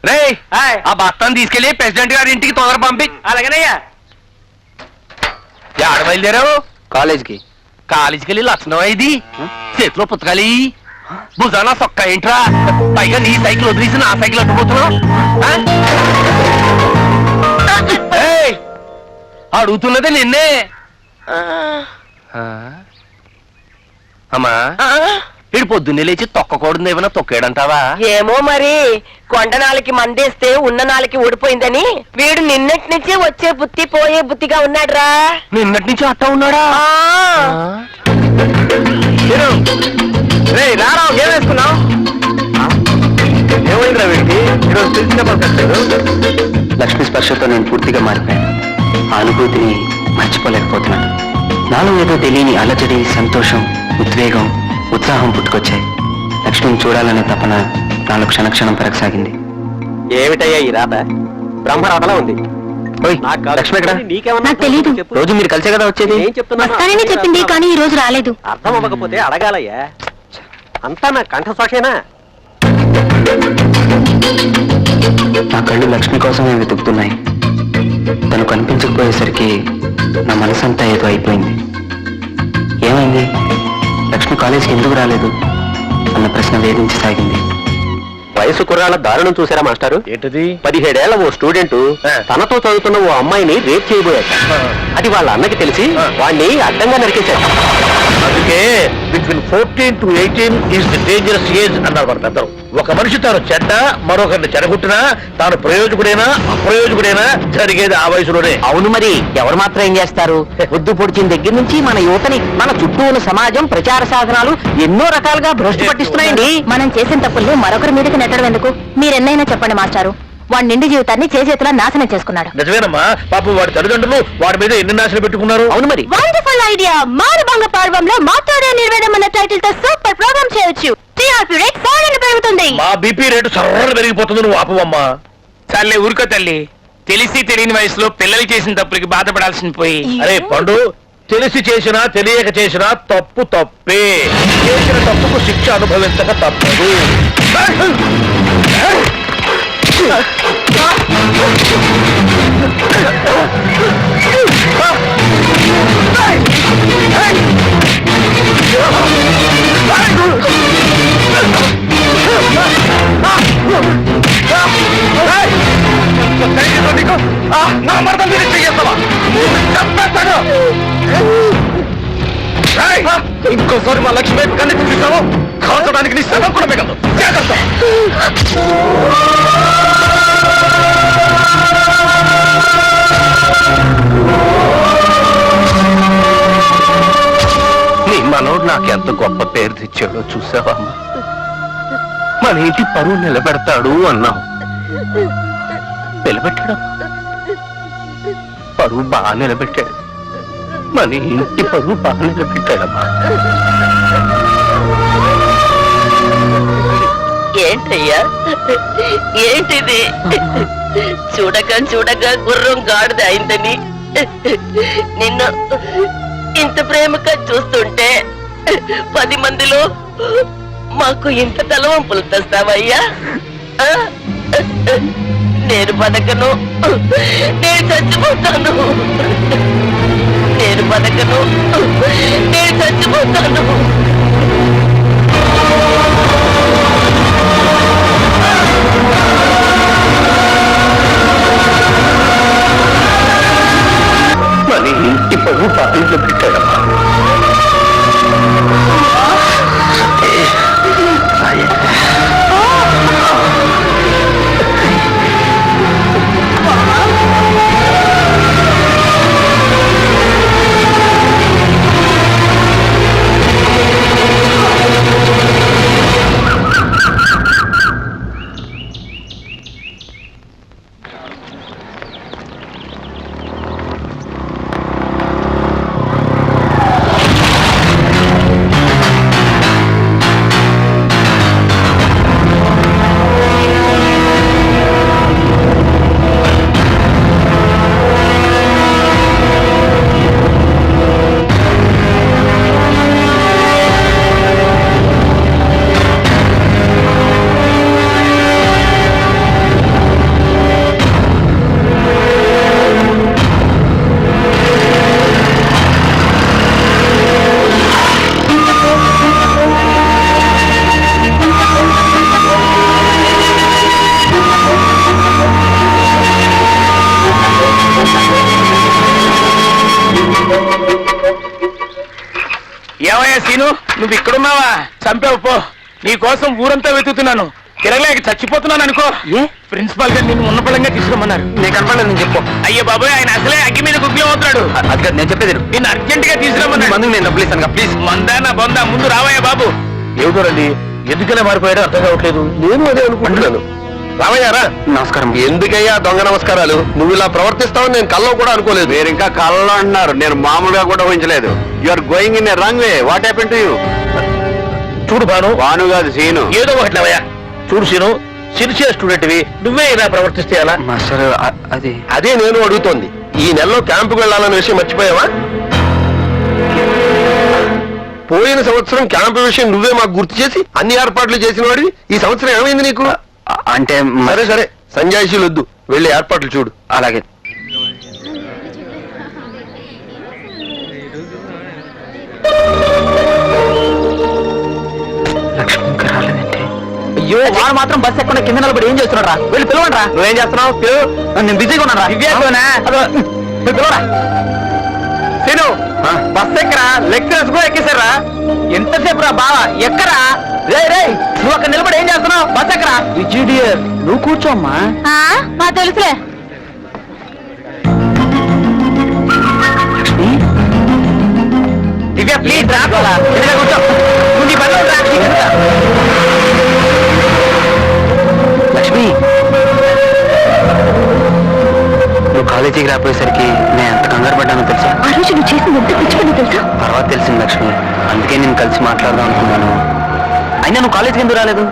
రే ఆ బస్తాను తీసుకెళ్లి ప్రెసిడెంట్ గారి ఇంటికి తొందర పంపి. అలాగేనయ్యా. ఆడ బయలుదేరావు? కాలేజీకి. కాలేజీకి వెళ్ళి లక్షణం ఇది చేతిలో పుస్తకాలి భుజానా సొక్క ఏంట్రా? పైగా నీ సైకిల్ వదిలేసి నా సైకిల్ అడ్డుపోతున్నావు. అడుగుతున్నది నిన్నే. అమ్మా వీడు పొద్దున్నే లేచి తొక్కకూడదు ఏమైనా తొక్కాడంటావా? ఏమో మరి, కొండ నాలకి మందేస్తే ఉన్న నాలకి ఊడిపోయిందని వీడు నిన్నటి నుంచి వచ్చే బుద్ధి పోయే బుద్ధిగా ఉన్నాడురా. నిన్నటి నుంచి అట్టా ఉన్నాడా? రారావు ఏం వేసుకున్నావు? ఏమైందిరా వీడికి? ఈరోజు తెలిసిన పలకట్లేదు. లక్ష్మి స్పర్శతో నేను పూర్తిగా మారిపోయాను. ఆ అనుభూతిని మర్చిపోలేకపోతున్నాను. నాలో ఏదో తెలియని అలజడి, సంతోషం, ఉద్వేగం, ఉత్సాహం పుట్టుకొచ్చాయి. లక్ష్మిని చూడాలనే తపన నాలో క్షణక్షణం పెరగసాగింది. ఏమిటయ్యా ఈ రాత? బ్రహ్మరాతలా ఉంది. లక్ష్మి ఎక్కడ? నాకు తెలీదు. రోజు మీరు కలిసే కదా వచ్చేది? వస్తానని చెప్పింది కానీ ఈ రోజు రాలేదు. అర్థం అవ్వకపోతే అడగాలయ్యా. అంతా నా కంఠసాక్షేనా? నా కళ్ళు లక్ష్మి కోసమే వెతుకుతున్నాయి. తను కనిపించకపోయేసరికి నా మనసంతా ఏదో అయిపోయింది. ఏమైంది? లక్ష్మి కాలేజీకి ఎందుకు రాలేదు అన్న ప్రశ్న వేధించసాగింది. వయసు కుర్రాళ్ళ దారుణం చూసారా మాస్టారు? ఏంటిది? 17 ఏళ్ల ఓ స్టూడెంట్ తనతో చదువుతున్న ఓ అమ్మాయిని రేప్ చేయబోయాట. అది వాళ్ళ అన్నకి తెలిసి వాడిని అడ్డంగా నరికేశాడు. అందుకే between 14 to 18 is the dangerous age అన్నారు మన పెద్దలు. ఒక మనిషి తాను చెడ్డ మరొకరిని చెడగొట్టినా తాను ప్రయోజకుడైనా అప్రయోజకుడైనా జరిగేది ఆ వయసులోనే. అవును మరి, ఎవరు మాత్రం ఏం చేస్తారు? బుద్ధి పొడిచిన దగ్గర నుంచి మన యువతని, మన చుట్టూ ఉన్న సమాజం, ప్రచార సాధనాలు ఎన్నో రకాలుగా భ్రష్టు పట్టిస్తున్నాయండి. మనం చేసిన తప్పుల్ని మరొకరి మీదకి నెట్టడం ఎందుకు? మీరెన్నైనా చెప్పండి మాస్టారు. వాడి నిండి జీవితాన్ని చేతులా నాశనం చేసుకున్నాడు. నిజమేనమ్మా, పాపం వాడి తల్లిదండ్రులు వాడి మీద ఎన్ని నాశనం పెట్టుకున్నారు. అవును మరి. Wonderful idea. మారుభంగ పర్వంలో మాట్లాడే నిర్వేదం అన్న టైటిల్ తో సూపర్ ప్రోగ్రామ్ చేయొచ్చు. టీఆర్పీ రేట్ ఫారెన్ పెరుగుతుంది. మా బీపీ రేటు సర్వర్ పెరిగిపోతుంది. నువ్వు ఆపవమ్మా. చాలే ఊరుకో తల్లి. తెలిసి తెలియని వయసులో పిల్లలు చేసిన తప్పులకి బాధపడాల్సింది పోయి. అరే పండు, తెలిసి చేసినా తెలియక చేసినా తప్పు తప్పే. చేసిన తప్పుకు శిక్ష అనుభవించక తప్పదు. నా మరదలు మీరు చెయ్యేస్తావా? ఇంకోసారి మా లక్ష్మి వైపు కన్నీ చూపిస్తావు కాల్చడానికి నీ శవం కూడా మిగలదు. జాగ్రత్త. నీ మనోడు నాకెంత గొప్ప పేరు తెచ్చాడో చూసావా? మన ఇంటి పరువు నిలబెడతాడు అన్నావు. నిలబెట్టాడు. పరువు బాగా నిలబెట్టాడు. మన ఇంటి పరువు బాగా నిలబెట్టాడమ్మా. ఏంటయ్యా ఏంటిది? చూడగా గుర్రం గాడిద అయిందని నిన్ను ఇంత ప్రేమగా చూస్తుంటే 10 మందిలో మాకు ఇంత తలవంపులు తెస్తావయ్యా? నేను బతకను, నేను చచ్చిపోతాను. నేను బతకను, నేను చచ్చిపోతాను. మన ఇంటి పరువు బాగా నిలబెట్టాడమ్మా. ఏమయ్యా సీను, నువ్వు ఇక్కడున్నావా? చంపావు పో. నీ కోసం ఊరంతా వెతుకుతున్నాను, తిరగలేక చచ్చిపోతున్నాను అనుకో. ప్రిన్సిపాల్ గారు నిన్ను ఉన్నపళంగా తీసుకురమ్మన్నారు. నేను కనపడలేదు, నేను చెప్పు. అయ్యో బాబాయ్, ఆయన అసలే అగ్గి మీద గుగ్గి అవుతున్నాడు. అది కాదు, నేను చెప్పేది నిన్ను అర్జెంట్ గా తీసుకురమ్మన్నాడు. మందుకు నేను డబ్బులు ఇస్తాను, ప్లీజ్. మందానా బొందా, ముందు రావయ్యా బాబు. ఏమిటోరండి, ఎందుకనే మారిపోయాడో అర్థం కావట్లేదు. నేను అదే అనుకుంటున్నాను. రామయ్యారా? నమస్కారం. ఎందుకయ్యా దొంగ నమస్కారాలు? నువ్వు ఇలా ప్రవర్తిస్తావని నేను కల్లో కూడా అనుకోలేదు. మీరు ఇంకా కళ్ళలో అంటున్నారు, నేను మామూలుగా కూడా ఊహించలేదు. You are going in a wrong way. What happen to you? చూడు భాను, వాను కాదు సీను. ఏదో ఒకటి లేవయ్యా. చూడు సీను, సిన్సియర్ స్టూడెంట్వి, నువ్వే ఇలా ప్రవర్తిస్తే ఎలా? మాస్టర్ అది అదే నేను అడుగుతోంది. ఈ నెలలో క్యాంపుకు వెళ్ళాలన్న విషయం మర్చిపోయావా? పోయిన సంవత్సరం క్యాంపు విషయం నువ్వే మాకు గుర్తు చేసి అన్ని ఏర్పాట్లు చేసిన వాడివి. ఈ సంవత్సరం ఏమైంది నీకు? అంటే సరే సరే, సంజాయిషీలు వద్దు, వెళ్ళి ఏర్పాట్లు చూడు. అలాగే. లక్ష్మి ఇంకా రాలేదంటే. అయ్యో, వాడు మాత్రం బస్ ఎక్కడ కింద నిలబడి ఏం చేస్తున్నాడు రా? వెళ్ళి పిలవండి రా. నువ్వేం చేస్తున్నావు? నేను బిజీగా ఉన్నాను రా. పిలవరా సీను, బస్ ఎక్కరా? లెక్చరర్స్ కూడా ఎక్కేశారా? ఎంతసేపు రా బావా, ఎక్కరా? రే రే, నువ్వు అక్కడ నిలబడి ఏం చేస్తున్నావు? బస్ ఎక్కరా? విజిడియర్, నువ్వు కూర్చోమ్మా. మా తెలుసులే. లక్ష్మి, దివ్య ప్లీజ్ రా. కిందగా కూర్చో. నువ్వు నీ పనిలో రా. లక్ష్మి, నువ్వు కాలేజీకి రాపోయేసరికి నేను ఎంత కంగారు పడ్డానో తెలుసా? ఆ రోజు నువ్వు చేసిన ఎంత పిచ్చి పని తెలుసా? తర్వాత తెలిసింది లక్ష్మి, అందుకే నేను కలిసి మాట్లాడదాం అనుకున్నాను. అయినా నువ్వు కాలేజీకి ఎందుకు రాలేదు?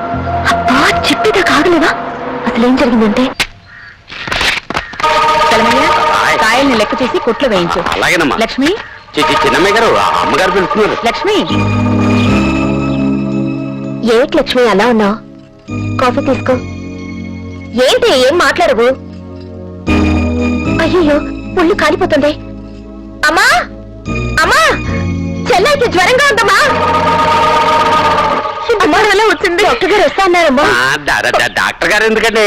అబ్బా, చెప్పేదా కాగలేవా? అసలు ఏం జరిగిందంటే, కాయల్ని లెక్క చేసి కొట్లో వేయించు. అలాగేనమ్మా. లక్ష్మి, చిన్నమ్మాయి గారు, అమ్మగారు పిలుస్తున్నారు. లక్ష్మి. ఏంటి లక్ష్మి అలా ఉన్నావు? కాఫీ తీసుకో. ఏంటి ఏం మాట్లాడవు? అయ్యో, ఒళ్ళు కాలిపోతుంది. అమ్మా అమ్మా, చెల్లైకి జ్వరంగా ఉందమ్మా. అమ్మా, ఎలా వచ్చింది? డాక్టర్ గారు వస్తా అన్నారమ్మా. డాక్టర్ గారు ఎందుకండి,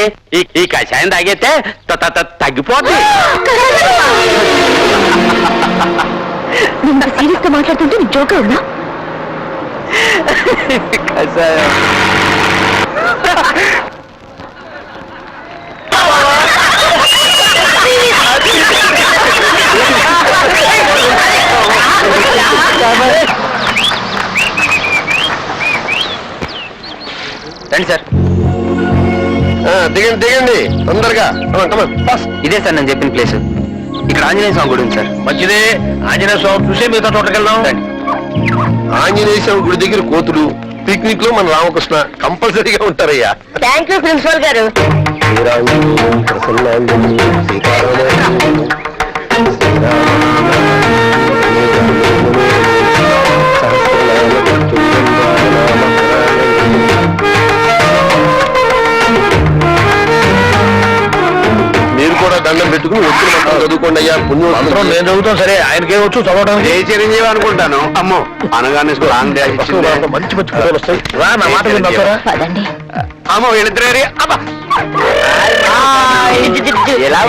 ఈ కషాయం తాగితే తగ్గిపోతుంది. నేను సీరియస్ గా మాట్లాడుతుంటే నీకు జోకా ఉందా? రండి సార్. దిగండి దిగండి, తొందరగా. ఇదే సార్ నేను చెప్పిన ప్లేస్. ఇక్కడ ఆంజనేయ స్వామి గుడి ఉంది సార్. మంచిదే, ఆంజనేయ స్వామి చూసే మిగతా తోటకి వెళ్దాం. ఆంజనేయ స్వామి గుడి దగ్గర కోతులు, పిక్నిక్ లో మన రామకృష్ణ కంపల్సరీగా ఉంటారయ్యా. థ్యాంక్ యూ ప్రిన్సిపల్ గారు. మీరు కూడా దండం పెట్టుకుని వచ్చిన మంత్రం చదువుకోండి అయ్యా. పుణ్యం అందరం నేను చదువుతాం, సరే ఆయనకేం వచ్చు చదవడం. ఏ చిరంజీవి అనుకుంటాను. అమ్మో, అనగానే లాంగ్ డాష్ ఇచ్చింది. మంచి మంచి కథలు వస్తాయి. రా, నా మాట వింటారా? పదండి. అమ్మో, వీళ్ళిద్దరే. అబ్బా, ఎలా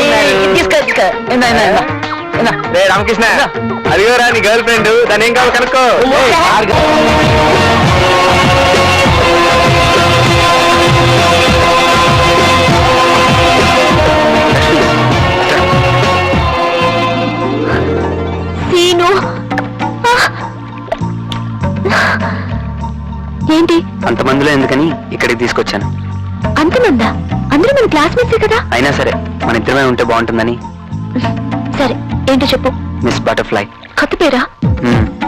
రే రామకృష్ణ, అదిగోరా నీ గర్ల్ ఫ్రెండ్, దాని ఏం కావాలి కనుక్కో. సీను, ఏంటి అంతమందిలో ఎందుకని ఇక్కడికి తీసుకొచ్చాను. అంతమందా? అందరూ మన క్లాస్మేట్సే కదా. అయినా సరే మన ఇద్దరమే ఉంటే బాగుంటుందని. సరే, ఏంటో చెప్పు. Miss butterfly. కొత్త పేరా?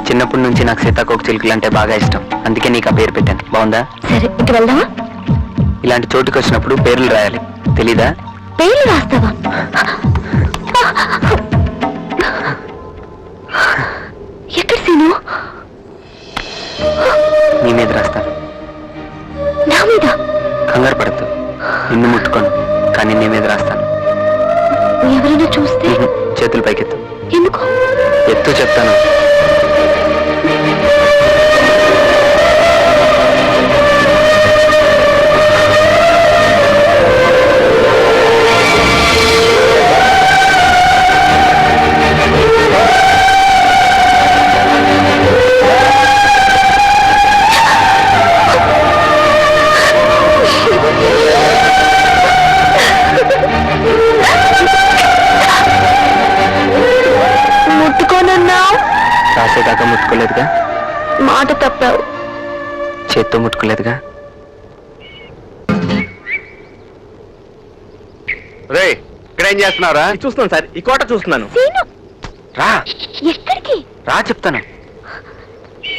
చిన్నప్పటి నుంచి నాకు సీతాకోక చిలుకలు అంటే బాగా ఇష్టం, అందుకే నీకు ఆ పేరు పెట్టాను. బాగుందా? సరే, ఇంక వెళ్దామా? ఇలాంటి చోటుకి వచ్చినప్పుడు పేర్లు రాయాలి, తెలీదా? పేర్లు రాస్తావా? ఎక్కడ సీను? నీ మీద రాస్తాను. నా మీద? కంగారు పడద్దు, నిన్ను ముట్టుకోను, కానీ నీ మీద రాస్తాను. ఎవరైనా చూస్తే? చేతులు పైకెత్తు. ఎందుకు? ఎత్తు చెప్తాను. ముట్టుకోలేదుగా? మాట తప్పావు. చేత్తో ముట్టుకోలేదుగా? రే ఇక్కడ ఏం చేస్తున్నారా? చూస్తున్నాను సార్, ఈ కోట చూస్తున్నాను. సీను, రా ఎక్కడికి? రా చెప్తాను.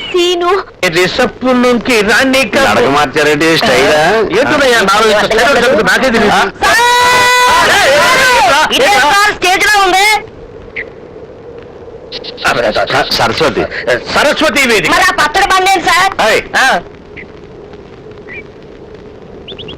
సీను, రిసప్పులోకి రాణి నడక మార్చారంటే స్టైలా? ఏంటున్నాయా నాకే తెలియదు. స్టేజ్ లో ఉంది. సరస్వతి. సరస్వతి వేదిక. మరి ఆ పచ్చడి బండి ఏంటి సార్? ఏయ్,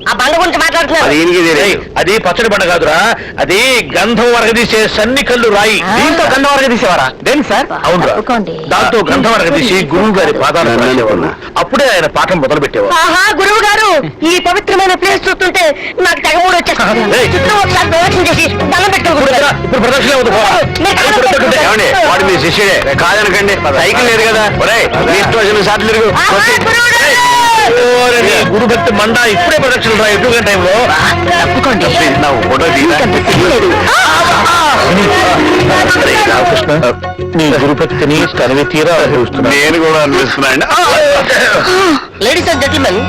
ఆ బండి గురించి మాట్లాడుతున్నారు. అది ఈయనకి తెలియదు. ఏయ్, అది పచ్చడి బండ కాదురా, అది గంధం వరగదీసే సన్ని కళ్ళు రాయి. దీంతో గంధం వరకు తీసేవారా? దేనికి సార్? అవునురా, తప్పుకోండి. దాంతో గంధం వరగదీసి గురువు గారి పాదాలు రాసేవారు. అప్పుడే ఆయన పాఠం మొదలు పెట్టేవారు. ఆహా, గురువు గారు, ఈ పవిత్రమైన ప్లేస్ చూస్తుంటే నాకు తెగమూడు వచ్చేస్తుంది. ఏయ్, నువ్వు ఒకసారి ప్రదక్షిణ చేసి దండం పెట్టుకో గురువు గారు. ఇప్పుడు ప్రదక్షిణ అవుతుంది, పో. మీరు దండం పెట్టుకోండి. ఏమండి వాడు మీ శిష్యుడే కాదనకండి. సైకిల్ లేదు కదా. ఒరేయ్, మీ ఇష్టం వచ్చిన సార్లు తిరుగు. ఆహా, గురువు గారు. ఓరే, నీ గురు భక్తి మండ ఇప్పుడే ప్రదక్షిణ రా, ఎప్పుడు టైంలో. తప్పుకోండి. నా ఫోటో తీరా? అరే, రామకృష్ణ, నీ గురుభక్తిని తనవి తీరా అనుభవిస్తున్నా. నేను కూడా అనిపిస్తున్నాండి. లేడీస్ అండ్ జెంటిల్మెన్,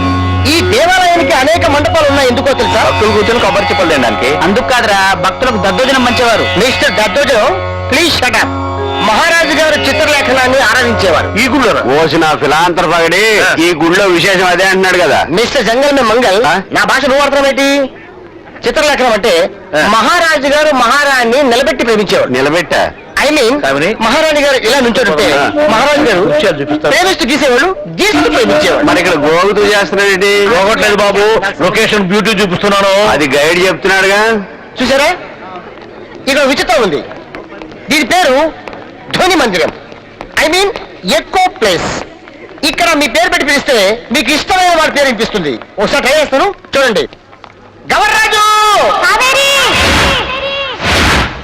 ఈ దేవాలయానికి అనేక మండపాలు ఉన్నాయి. ఎందుకో తెలుసా? భక్తులు కూర్చొని కొబ్బరి చెప్పలు తినడానికి. అందుకు కాదురా, భక్తులకు దద్దోజనం మంచేవారు. మిస్టర్ దద్దోజనం, ప్లీజ్ షట్ అప్. మహారాజు గారు చిత్రలేఖనాన్ని ఆరాధించేవారు. ఈ గుళ్ళో ఓసిన ఫిలాంతర పగడి ఈ గుళ్ళో విశేషం అదే అంటున్నాడు కదా. మిస్టర్ జంగల్ మే మంగల్, నా భాష నువ్వు అర్థం ఏంటి? చిత్రలేఖనం అంటే మహారాజు గారు మహారాణి నిలబెట్టి ప్రేమించేవారు. నిలబెట్టా ఐ మీన్ కామిని? మహారాణి గారు ఇలా నుంచోడుంటే మహారాజు గారు దృశ్యాలు చూపిస్తారు. ప్రేమిస్తూ గీసేవాళ్ళు, గీస్తూ ప్రేమించేవాడు. మరి ఇక్కడ గోగుతూ చేస్తున్నాడేంటి? పోగొట్టలేదు బాబు, లొకేషన్ బ్యూటీ చూపిస్తున్నాను. అది గైడ్ చెప్తున్నాడుగా. చూసారా, ఇక్కడ విచిత్రం ఉంది. దీని పేరు ధ్వని మందిరం, ఐ మీన్ ఎకో ప్లేస్. ఇక్కడ మీ పేరు పెట్టి పిలిస్తే మీకు ఇష్టమైన వాడి పేరు వినిపిస్తుంది. ఒకసారి ట్రై చేస్తాను, చూడండి. గవర్రాజు!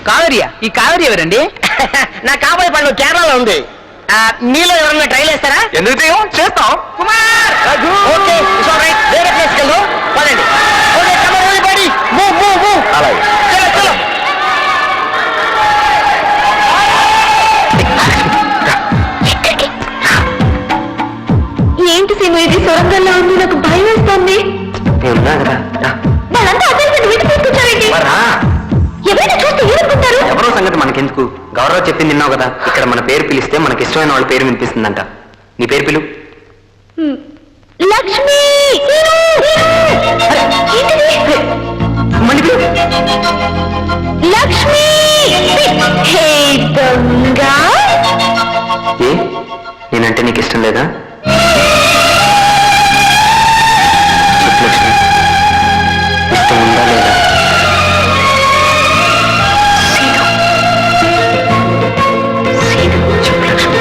కావేరియా? ఈ కావేరి ఎవరండి? నా కాబోయే పండు కేరళలో ఉంది. మీలో ఎవరన్నా ట్రై చేస్తారా? ఎందుకు చేస్తాం. Kumar! Okay, it's all right. వేరే ప్లేస్కి వెళ్దాం, పదండి. Okay, come on everybody, move move move. అలాగే. చలో చలో. ఏంటి సీను, ఇది సొరంగంలో ఉంది, నాకు భయం వేస్తోంది. నేను ఉన్నా కదా, రా. వాళ్ళంతా అసలు విడిచి తీసుకొచ్చారండి. మరి రా. ఎవరైనా చూస్తే ఏమనుకుంటారు? ఎవరో సంగతి మనకెందుకు? గౌరవ్ చెప్పింది విన్నావు కదా, ఇక్కడ మన పేరు పిలిస్తే మనకి ఇష్టమైన వాళ్ళ పేరు వినిపిస్తుందంట. నీ పేరు పిలు. లక్ష్మి! ఏంటిది? మళ్ళీ పిలు. లక్ష్మి! హే దొంగ! ఏ, నేనంటే నీకు ఇష్టం లేదా? లక్ష్మి, ఇష్టం ఉందా లేదా? చెప్పు లక్ష్మి.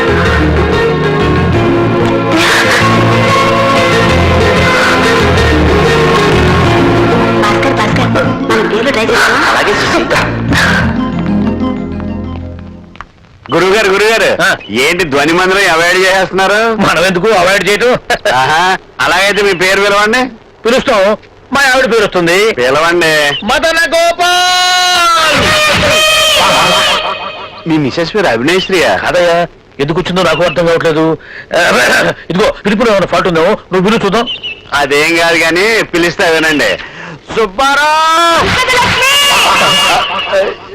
భాస్కర్, భాస్కర్, మన పేర్లు ట్రై చేస్తావా? అలాగే చూసి. గురుగారు గురుగారు ఏంటి ధ్వని మందిరం అవాయిడ్ చేసేస్తున్నారు? మనం ఎందుకు అవాయిడ్ చేయటం? ఆహా, అలాగైతే మీ పేరు పిలవండి. పిలుస్తాం, మా ఆవిడ పేరు వస్తుంది. పిలవండి. మదన గోపాల్! మీ మిసెస్ పేరు అవినేశ్వరియా? కాదయ్యా, ఎందుకు వచ్చిందో నాకు అర్థం కావట్లేదు. ఇదిగో పిలుపులో ఏమైనా ఫాల్ట్ ఉందో నువ్వు పిలువు చూద్దాం. అదేం కాదు కానీ పిలిస్తే వినండి. సుబ్బారావు!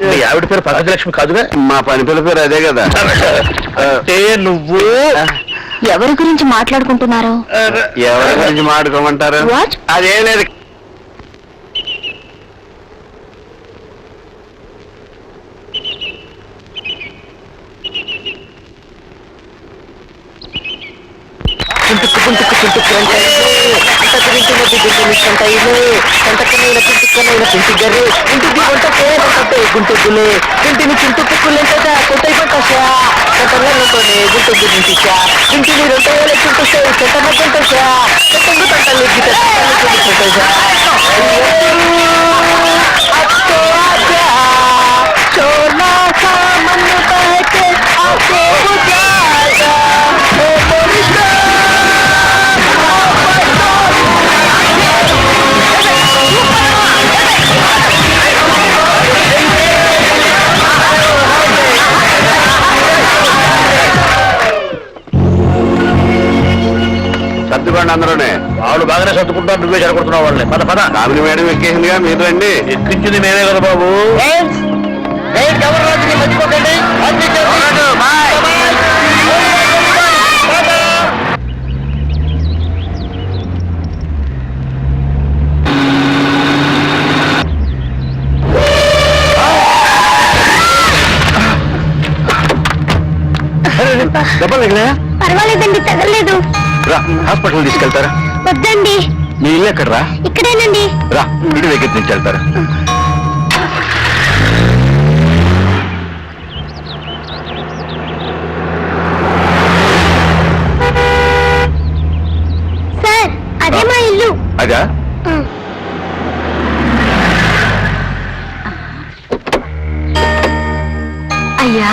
మీ ఆవిడ పేరు పరాజలక్ష్మి కాదుగా? మా పని పిల్ల పేరు అదే కదా. అంటే నువ్వు ఎవరి గురించి మాట్లాడుకుంటున్నారు? ఎవరి గురించి మాట్లాడుకోమంటారు? What? అదేం లేదు. సర్దుకోండి అందరూనే. వాళ్ళు బాగానే సర్దుకుంటారు, నువ్వే చెడగొడుతున్నావు వాళ్ళని. పద పద. కామిని మేడం ఎక్కేసిందిగా మీరు రండి. ఎక్కించింది మేమే కదా బాబు. దెబ్బలు తగిలాయా? పర్వాలేదండి, తగలేదు. రా హాస్పిటల్ తీసుకెళ్తారా? వద్దండి, మీ ఇల్లు ఎక్కడరా? ఇక్కడేనండి. రా ఇంటి దగ్గర నుంచి వెళ్తారా? సార్, అదే మా ఇల్లు. అదా? అయ్యా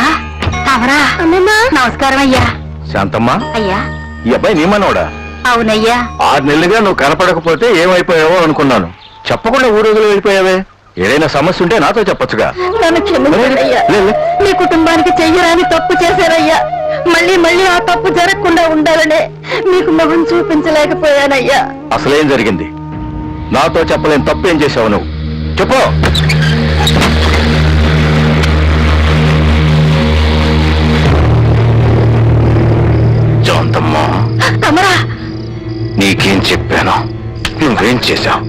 తమరా? అమ్మమ్మా నమస్కారం అయ్యా. శాంతమ్మ, అయ్యా. ఈ అబ్బాయి నీ మనోడా? అవునయ్యా. 6 నెలలుగా నువ్వు కనపడకపోతే ఏమైపోయావో అనుకున్నాను. చెప్పకుండా ఊరోజులు వెళ్ళిపోయావే. ఏదైనా సమస్య ఉంటే నాతో చెప్పొచ్చుగా. నన్ను క్షమించండియ్యా. లే, లే. మీ కుటుంబానికి చెయ్యరాని తప్పు చేశారయ్యా. మళ్ళీ మళ్ళీ ఆ తప్పు జరగకుండా ఉండాలనే మీకు మొహం చూపించలేకపోయానయ్యా. అసలేం జరిగింది? నాతో చెప్పలేని తప్పు ఏం చేసావు నువ్వు? చెప్పు. శాంతమ్మ, తమరా? నీకేం చెప్పాను? నువ్వేం చేశావు?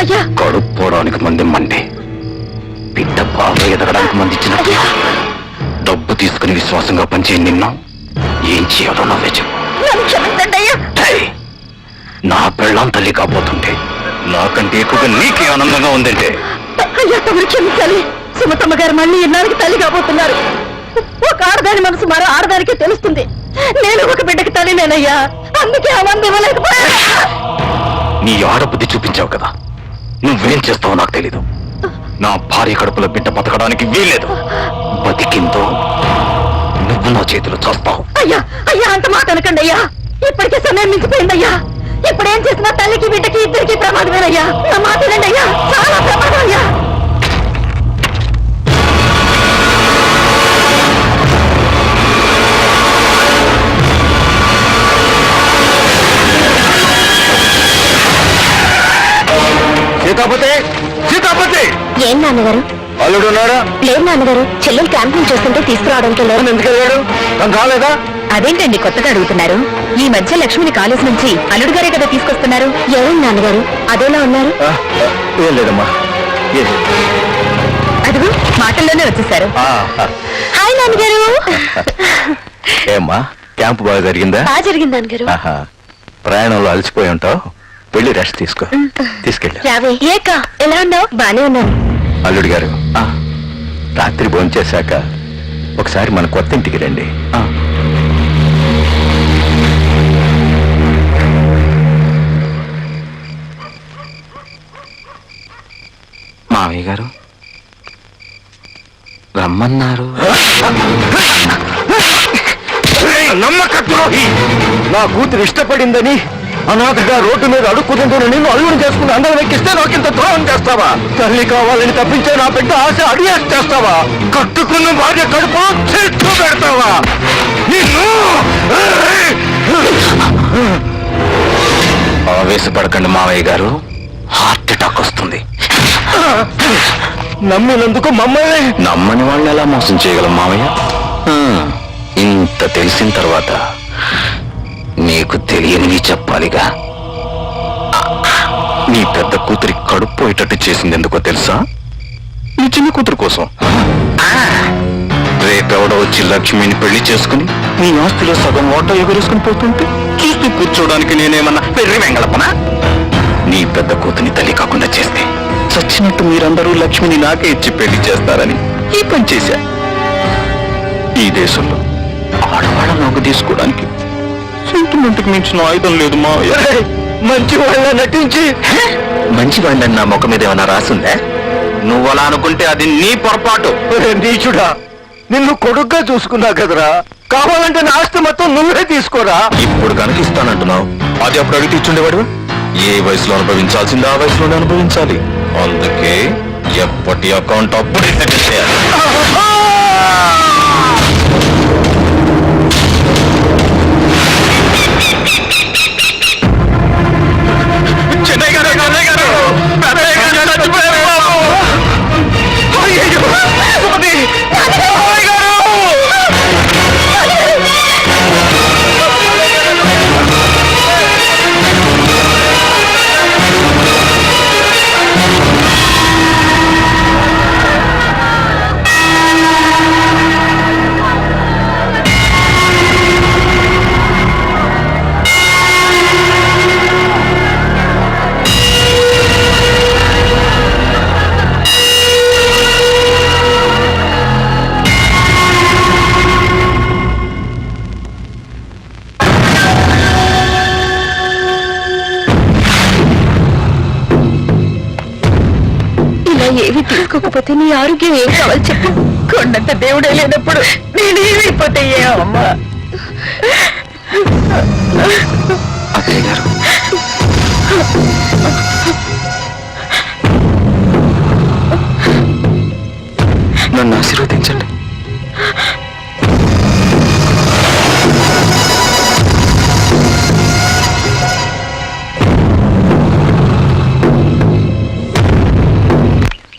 అయ్యా. కడుక్కోవడానికి మంది మండి, బిడ్డ బాగా ఎదగడానికి మంది ఇచ్చినట్టు డబ్బు తీసుకుని విశ్వాసంగా పనిచేయ నిన్ను ఏం చేయాలో నువ్వే చెప్పు. నన్ను క్షమించండి అయ్యా. ఏయ్, నా పెళ్ళాం తల్లి కాబోతుంటే నాకంటే ఎక్కువగా నీకే ఆనందంగా ఉందంటే. అయ్యా తమరు క్షమించాలి. సుమతమ్మ గారు మళ్ళీ ఇన్నాళ్ళకి తల్లి కాబోతున్నారు. ఒక ఆడదాని మనసు మరో ఆడదానికే తెలుస్తుంది. నేను ఒక బిడ్డకి తల్లినేనయ్యా. అందుకే ఆ మంది ఇవ్వలేకపోయా. నీ ఆడబుద్ధి చూపించావు కదా, నువ్వేం చేస్తావో నాకు తెలీదు. నా భార్య కడుపులో బిడ్డ బతకడానికి వీల్లేదు. బతికిందో నువ్వు నా చేతిలో చూస్తావు. అయ్యా అయ్యా అంత మాట అనకండి అయ్యా. ఇప్పటికే సమయం మించిపోయిందయ్యా. ఇప్పుడేం చేసినా తల్లికి బిడ్డకి ఇద్దరికి ప్రమాదమేనయ్యా. నా మాట వినండి అయ్యా, చాలా ప్రమాదం అయ్యా. సీతాపతి, సీతాపతి! ఏం నాన్నగారు? అల్లుడు ఉన్నాడా? లేదు నాన్నగారు, చెల్లెలు క్యాంపింగ్ చేస్తుంటే తీసుకురావడానికి లేదు. ఎందుకు వెళ్ళాడు? తను రాలేదా? అదేంటండి కొత్తగా అడుగుతున్నారు? ఈ మధ్య లక్ష్మిని కాలేజ్ నుంచి అల్లుడు గారే కదా తీసుకొస్తున్నారు. ఎవరు నాన్నగారు అదోలా ఉన్నారు? ఏం లేదమ్మా. అదిగో మాటల్లోనే వచ్చేసారు. హాయ్ నాన్నగారు. ఏమ్మా, క్యాంపు బాగా జరిగిందా? బాగా జరిగింది నాన్నగారు. ఆహా, ప్రయాణంలో అలసిపోయి ఉంటావు, వెళ్ళి రెస్ట్ తీసుకో. తీసుకెళ్ళి. రావే. ఏక ఎలా ఉన్నావు? బానే ఉన్నాను. అల్లుడు గారు, రాత్రి భోంచేశాక ఒకసారి మన కొత్త ఇంటికి రండి. మావయ్య గారు రమ్మన్నారు. నమ్మక ద్రోహి! నా కూతురు ఇష్టపడిందని అనాథగా రోడ్డు మీద అడుక్కుతుందని నిన్ను అల్లుడు చేసుకుని అందరం ఎక్కిస్తే నాకు ఇంత ద్రోహం చేస్తావా? తల్లి కావాలని తప్పించే నా పెద్ద ఆశ అడియాస్ చేస్తావా? కట్టుకున్న భార్య కడుపు చెట్టు పెడతావా? నిన్ను ఆవేశపడకండి మావయ్య గారు, హార్ట్ అటాక్ వస్తుంది. నమ్మినందుకు మమ్మల్ని నమ్మని వాళ్ళని ఎలా మోసం చేయగలం మావయ్య? ఇంత తెలిసిన తర్వాత నీకు తెలియనివి చెప్పాలిగా. నీ పెద్ద కూతురి కడుపు పోయేటట్టు చేసింది ఎందుకో తెలుసా? నీ చిన్న కూతురు కోసం. రేపెవడో వచ్చి లక్ష్మిని పెళ్లి చేసుకుని నీ ఆస్తిలో సగం ఓటో ఎగురేసుకుని పోతుంటే చూస్తూ కూర్చోడానికి నేనేమన్నా పెర్రి వెంగళపనా? నీ పెద్ద కూతుని తల్లి కాకుండా చేస్తే చచ్చినట్టు మీరందరూ లక్ష్మిని నాకే ఇచ్చి పెళ్లి చేస్తారని ఈ పని చేశా. ఈ దేశంలో ఆడవాళ్ళ నోకు తీసుకోవడానికి సెంటిమెంట్కి మించిన ఆయుధం లేదు మా. మంచి వాళ్ళ నటించి మంచి వాళ్ళని నా ముఖం మీద ఏమన్నా రాసిందే? నువ్వు అలా అనుకుంటే అది నీ పొరపాటు. నీచుడా, నిన్ను కొడుగ్గా చూసుకున్నా కదరా, కావాలంటే నా ఆస్తి మొత్తం నువ్వే తీసుకోరా. ఇప్పుడు కనిపిస్తానంటున్నావు, అది అప్పుడు అడిగి తీర్చుండేవాడు. ఏ వయసులో అనుభవించాల్సింది ఆ వయసులోనే అనుభవించాలి. అందుకే ఎప్పటి అకౌంట్ అప్పుడే సెటిల్ చేయాలి. ఏవి తీసుకోకపోతే నీ ఆరోగ్యం ఏం కావాలి చెప్పు. కొండంత దేవుడే లేనప్పుడు నేనేమైపోతే అమ్మా. అత్తయ్య గారు, నన్ను ఆశీర్వదించండి.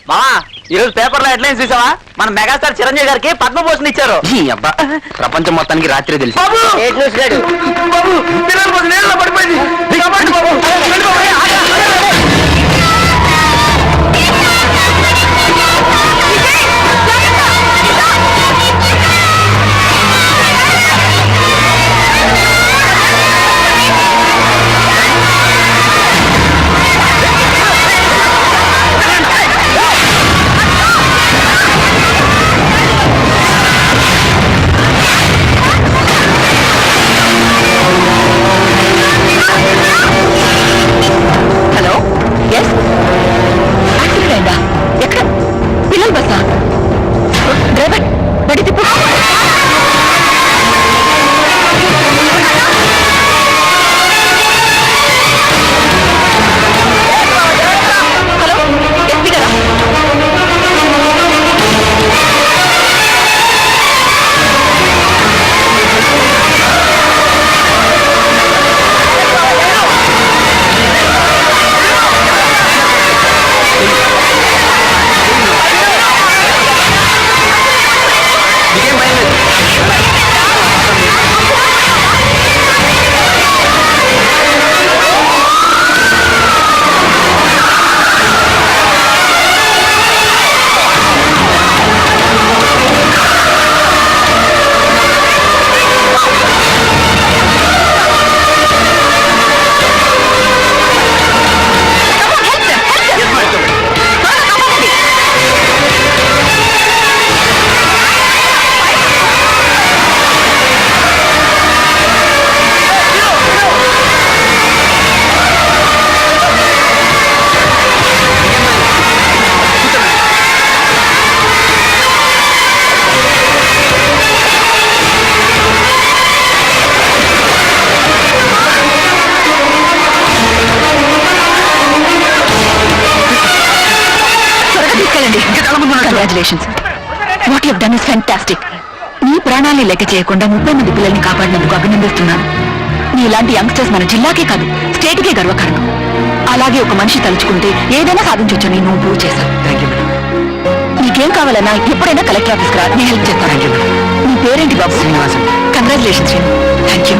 మామా ఈరోజు పేపర్లో హెడ్లైన్స్ చూసావా? మన మెగాస్టార్ చిరంజీవి గారికి పద్మభూషణ్ ఇచ్చారు. ఈ అబ్బా ప్రపంచం మొత్తానికి రాత్రే తెలుసు. బాబు పిల్లల కోసం నీళ్ళలో పడిపోయింది. కాపాడండి బాబు. రండి బాబు. హలో, ఎస్ యాక్సిడెంట్ అయిందా? ఎక్కడ? పిల్లల బస్సా? డ్రైవర్ బడి తిప్పు. హలో, ఎస్పీ గారా? Congratulations. What you done is fantastic. నీ ప్రాణాన్ని లెక్క చేయకుండా 30 మంది పిల్లల్ని కాపాడినందుకు అభినందిస్తున్నాను. నీలాంటి యంగ్స్టర్స్ మన జిల్లాకే కాదు స్టేట్కే గర్వకారణం. అలాగే ఒక మనిషి తలుచుకుంటే ఏదైనా సాధించొచ్చని నువ్వు ప్రూవ్ చేశావు. నీకేం కావాలన్నా ఎప్పుడైనా కలెక్టర్ ఆఫీస్కి రా, నేను హెల్ప్ చేస్తాను. నీ పేరేంటి బాబు? Srinivasan. Congratulations Srinu. Thank you.